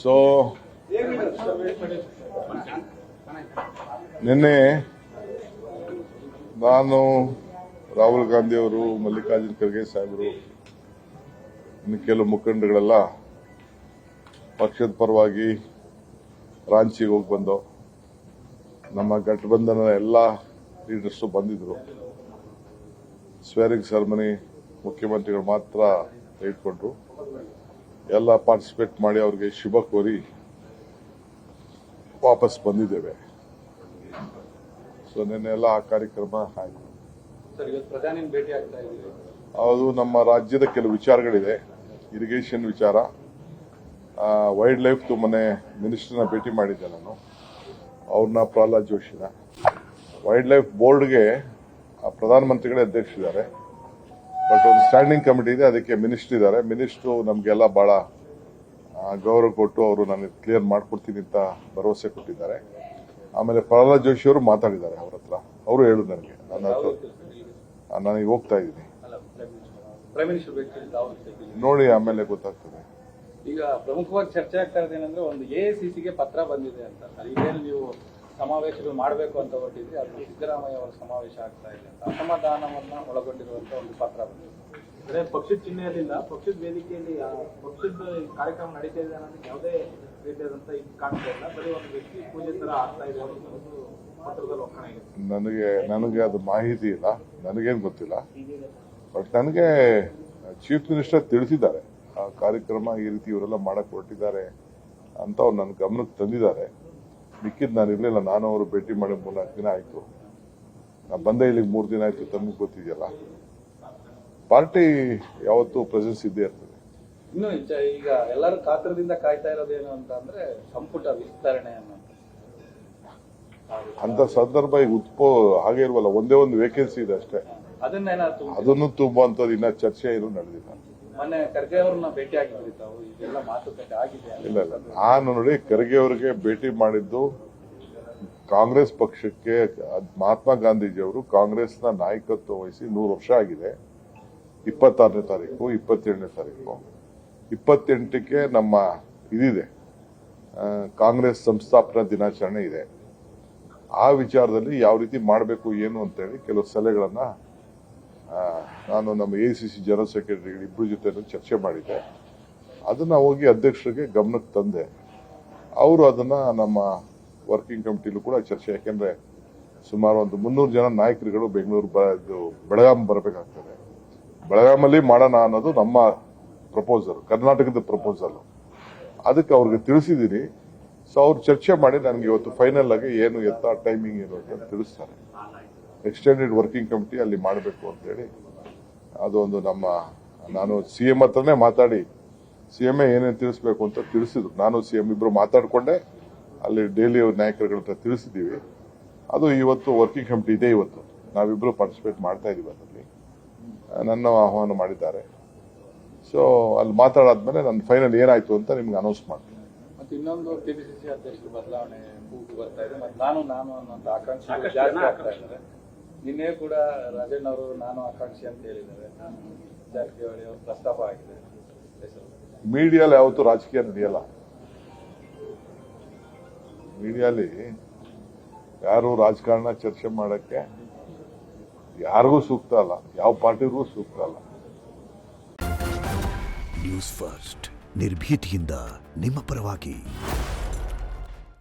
So ನಿನ್ನೆ ನಾನು ರಾಹುಲ್ ಗಾಂಧಿ ಅವರು, ಮಲ್ಲಿಕಾರ್ಜುನ್ ಖರ್ಗೆ ಸಾಹೇಬರು, ಇನ್ನು ಕೆಲವು ಮುಖಂಡಗಳೆಲ್ಲ ಪಕ್ಷದ ಪರವಾಗಿ ರಾಂಚಿಗೆ ಹೋಗಿ ಬಂದು ನಮ್ಮ ಗಠಬಂಧನ ಎಲ್ಲ ಲೀಡರ್ಸು ಬಂದಿದ್ರು. ಸ್ವೇರಿಂಗ್ ಸೆರೆಮನಿ ಮುಖ್ಯಮಂತ್ರಿಗಳು ಮಾತ್ರ ಇಟ್ಕೊಂಡ್ರು. ಎಲ್ಲ ಪಾರ್ಟಿಸಿಪೇಟ್ ಮಾಡಿ ಅವ್ರಿಗೆ ಶುಭ ಕೋರಿ ವಾಪಸ್ ಬಂದಿದ್ದೇವೆ. ಸೊ ನಿನ್ನೆಲ್ಲ ಆ ಕಾರ್ಯಕ್ರಮ ಆಯಿತು. ಅದು ನಮ್ಮ ರಾಜ್ಯದ ಕೆಲವು ವಿಚಾರಗಳಿದೆ. ಇರಿಗೇಷನ್ ವಿಚಾರ, ವೈಲ್ಡ್ ಲೈಫ್ ಮೊನ್ನೆ ಮಿನಿಸ್ಟರ್ನ ಭೇಟಿ ಮಾಡಿದ್ದೆ ನಾನು, ಅವ್ರನ್ನ ಪ್ರಹ್ಲಾದ್ ಜೋಶಿನ. ವೈಲ್ಡ್ ಲೈಫ್ ಬೋರ್ಡ್ಗೆ ಪ್ರಧಾನಮಂತ್ರಿಗಳೇ ಅಧ್ಯಕ್ಷರಿದ್ದಾರೆ, ಬಟ್ ಒಂದು ಸ್ಟ್ಯಾಂಡಿಂಗ್ ಕಮಿಟಿ ಇದೆ, ಅದಕ್ಕೆ ಮಿನಿಸ್ಟರ್ ಇದ್ದಾರೆ. ಮಿನಿಸ್ಟ್ರು ನಮಗೆಲ್ಲ ಬಹಳ ಗೌರವ ಕೊಟ್ಟು ಅವರು ನನಗೆ ಕ್ಲಿಯರ್ ಮಾಡ್ಕೊಡ್ತೀನಿ ಅಂತ ಭರವಸೆ ಕೊಟ್ಟಿದ್ದಾರೆ. ಆಮೇಲೆ ಪ್ರಹ್ಲಾದ್ ಜೋಶಿ ಅವರು ಮಾತಾಡಿದ್ದಾರೆ ಅವ್ರ ಹತ್ರ. ಅವರು ಹೇಳು ನನಗೆ, ನನಗೆ ಹೋಗ್ತಾ ಇದ್ದೀನಿ ನೋಡಿ, ಆಮೇಲೆ ಗೊತ್ತಾಗ್ತದೆ. ಈಗ ಪ್ರಮುಖವಾಗಿ ಚರ್ಚೆ ಆಗ್ತಾ ಇರೋದು ಏನಂದ್ರೆ, ಒಂದು ಎಐಸಿಸಿಗೆ ಪತ್ರ ಬಂದಿದೆ ಅಂತ. ಈಗೇನು ನೀವು ಸಮಾವೇಶಗಳು ಮಾಡಬೇಕು ಅಂತ ಹೊರಟಿದ್ರಿ, ಅದು ಸಿದ್ದರಾಮಯ್ಯ ಅವರ ಸಮಾವೇಶ ಆಗ್ತಾ ಇದೆ ಅಂತ ಅಸಮಾಧಾನವನ್ನ ಒಳಗೊಂಡಿರುವಂತಹ ಒಂದು ಪತ್ರ ಬಂದಿದೆ. ಅದೇ ಪಕ್ಷದ ಚಿಹ್ನೆಯಲ್ಲಿಲ್ಲ, ಪಕ್ಷದ ವೇದಿಕೆಯಲ್ಲಿ ಪಕ್ಷದ ಕಾರ್ಯಕ್ರಮ ನಡೀತಾ ಇದೆ ಅನ್ನೋದಕ್ಕೆ ಯಾವುದೇ ರೀತಿಯಾದಂತ ಇದು ಕಾಣ್ತಾ ಇಲ್ಲ. ಬರೀ ಒಂದು ವ್ಯಕ್ತಿ ಪೂಜೆ ತರ ಆಗ್ತಾ ಇದೆ ಅನ್ನೋದು ಪತ್ರದಲ್ಲಿ ಒಕ್ಕಣೆ. ನನಗೆ ಅದು ಮಾಹಿತಿ ಇಲ್ಲ, ನನಗೇನು ಗೊತ್ತಿಲ್ಲ. ಬಟ್ ನನಗೆ ಚೀಫ್ ಮಿನಿಸ್ಟರ್ ತಿಳಿಸಿದ್ದಾರೆ ಆ ಕಾರ್ಯಕ್ರಮ ಈ ರೀತಿ ಇವರೆಲ್ಲ ಮಾಡಕ್ ಹೊರಟಿದ್ದಾರೆ ಅಂತ ಅವ್ರು ನನ್ನ ಗಮನಕ್ಕೆ ತಂದಿದ್ದಾರೆ. ಮಿಕ್ಕಿದ್ ನಾನು ಇರಲಿಲ್ಲ, ನಾನು ಅವರು ಭೇಟಿ ಮಾಡಿ 3-4 ದಿನ ಆಯ್ತು. ನಾ ಬಂದೆ ಇಲ್ಲಿಗೆ 3 ದಿನ ಆಯ್ತು. ತಮಗೆ ಗೊತ್ತಿದೆಯಲ್ಲ, ಪಾರ್ಟಿ ಯಾವತ್ತೂ ಪ್ರೆಸೆನ್ಸ್ ಇದ್ದೇ ಇರ್ತದೆ. ಇನ್ನು ಈಗ ಎಲ್ಲರೂ ಕಾತರದಿಂದ ಕಾಯ್ತಾ ಇರೋದೇನು ಅಂತ ಅಂದ್ರೆ ಸಂಪುಟ ವಿಸ್ತರಣೆ ಅಂತ ಸಂದರ್ಭ ಈಗ ಹಾಗೆ ಇಲ್ವಲ್ಲ, ಒಂದೇ ಒಂದು ವೇಕೆನ್ಸಿ ಇದೆ ಅಷ್ಟೇ. ಅದನ್ನು ತುಂಬುವಂತದ್ದು ಇನ್ನ ಚರ್ಚೆ ಏನು ನಡೆದಿಲ್ಲ. ಮೊನ್ನೆ ಖರ್ಗೆ ಅವ್ರನ್ನ ಭೇಟಿ ಆಗಿದ್ರಿ ತಾವು, ಇದೆಲ್ಲ ಮಾತುಕತೆ ಆಗಿದೆ? ಇಲ್ಲ, ನಾನು ನೋಡಿ ಖರ್ಗೆ ಅವರಿಗೆ ಭೇಟಿ ಮಾಡಿದ್ದು ಕಾಂಗ್ರೆಸ್ ಪಕ್ಷಕ್ಕೆ. ಮಹಾತ್ಮ ಗಾಂಧೀಜಿಯವರು ಕಾಂಗ್ರೆಸ್ನ ನಾಯಕತ್ವ ವಹಿಸಿ 100 ವರ್ಷ ಆಗಿದೆ. 26ನೇ ತಾರೀಕು, 27ನೇ ತಾರೀಕು, 28ಕ್ಕೆ ನಮ್ಮ ಇದಿದೆ, ಕಾಂಗ್ರೆಸ್ ಸಂಸ್ಥಾಪನಾ ದಿನಾಚರಣೆ ಇದೆ. ಆ ವಿಚಾರದಲ್ಲಿ ಯಾವ ರೀತಿ ಮಾಡಬೇಕು ಏನು ಅಂತೇಳಿ ಕೆಲವು ಸಲಹೆಗಳನ್ನ ನಾನು ನಮ್ಮ ಎಐಸಿಸಿ ಜನರಲ್ ಸೆಕ್ರೆಟರಿ ಇಬ್ಬರ ಜೊತೆ ಚರ್ಚೆ ಮಾಡಿದ್ದೆ. ಅದನ್ನ ಹೋಗಿ ಅಧ್ಯಕ್ಷರಿಗೆ ಗಮನಕ್ಕೆ ತಂದೆ. ಅವರು ಅದನ್ನ ನಮ್ಮ ವರ್ಕಿಂಗ್ ಕಮಿಟಿಲೂ ಕೂಡ ಚರ್ಚೆ, ಯಾಕೆಂದ್ರೆ ಸುಮಾರು ಒಂದು 300 ಜನ ನಾಯಕರುಗಳು ಬೆಳಗಾಂ ಬರಬೇಕಾಗ್ತದೆ. ಬೆಳಗಾಮಲ್ಲಿ ಮಾಡೋಣ ಅನ್ನೋದು ನಮ್ಮ ಪ್ರಪೋಸಲ್, ಕರ್ನಾಟಕದ ಪ್ರಪೋಸಲ್. ಅದಕ್ಕೆ ಅವ್ರಿಗೆ ತಿಳಿಸಿದ್ದೀನಿ. ಸೊ ಅವ್ರು ಚರ್ಚೆ ಮಾಡಿ ನನಗೆ ಇವತ್ತು ಫೈನಲ್ ಆಗಿ ಏನು ಎತ್ತ ಟೈಮಿಂಗ್ ಏನು ಅಂತ ತಿಳಿಸ್ತಾರೆ. ಎಕ್ಸ್ಟೆಂಡೆಡ್ ವರ್ಕಿಂಗ್ ಕಮಿಟಿ ಅಲ್ಲಿ ಮಾಡಬೇಕು ಅಂತೇಳಿ ಅದೊಂದು ನಾನು ಸಿಎಂ ಹತ್ರನೇ ಮಾತಾಡಿ ಸಿಎಂఏ ಏನೇನು ತಿಳಿಸ್ಬೇಕು ಅಂತ ತಿಳಿಸಿದ್ರು. ನಾನು ಸಿಎಂ ಇಬ್ರು ಮಾತಾಡ್ಕೊಂಡೆ ಅಲ್ಲಿ ಡೈಲಿ ನಾಯಕರುಗಳ ಹತ್ರ ತಿಳಿಸಿದ್ದೀವಿ. ಅದು ಇವತ್ತು ವರ್ಕಿಂಗ್ ಕಮಿಟಿ ಇದೆ. ಇವತ್ತು ನಾವಿಬ್ರು ಪಾರ್ಟಿಸಿಪೇಟ್ ಮಾಡ್ತಾ ಇದೀವಿ. ಅದರಲ್ಲಿ ನನ್ನ ಆಹ್ವಾನ ಮಾಡಿದ್ದಾರೆ. ಸೊ ಅಲ್ಲಿ ಮಾತಾಡಾದ್ಮೇಲೆ ನನ್ನ ಫೈನಲ್ ಏನಾಯ್ತು ಅಂತ ನಿಮ್ಗೆ ಅನೌನ್ಸ್ ಮಾಡ್ತೀನಿ. ಮತ್ತೆ ಇನ್ನೊಂದು ಕೆಪಿಸಿಸಿ ಅಧ್ಯಕ್ಷರು ಬದಲಾವಣೆ ಕೂಗು ಬರ್ತಾ ಇದೆ. ಮತ್ತೆ ನಾನು ಅನ್ನೋಂಥ ಆಕಾಂಕ್ಷಿ ಜಾಸ್ತಿ ಆಗ್ತಾ ಇದ್ದಾರೆ. ನಿನ್ನೆ ಕೂಡ ರಾಜಣ್ಣ ಅವರು ನಾನು ಆಕಾಂಕ್ಷಿ ಅಂತ ಹೇಳಿದ್ದಾರೆ. ಜಾರಕಿಹೊಳಿ ಅವರು ಪ್ರಸ್ತಾಪ ಆಗಿದೆ. ಮೀಡಿಯಾಲಿ ಯಾವತ್ತೂ ರಾಜಕೀಯ ನಡೆಯಲ್ಲ. ಮೀಡಿಯಾಲಿ ಯಾರು ರಾಜಕಾರಣ ಚರ್ಚೆ ಮಾಡಕ್ಕೆ ಯಾರಿಗೂ ಸೂಕ್ತ ಅಲ್ಲ, ಯಾವ ಪಾರ್ಟಿಗೂ ಸೂಕ್ತ ಅಲ್ಲ. ನ್ಯೂಸ್ ಫಸ್ಟ್, ನಿರ್ಭೀತಿಯಿಂದ ನಿಮ್ಮ ಪರವಾಗಿ.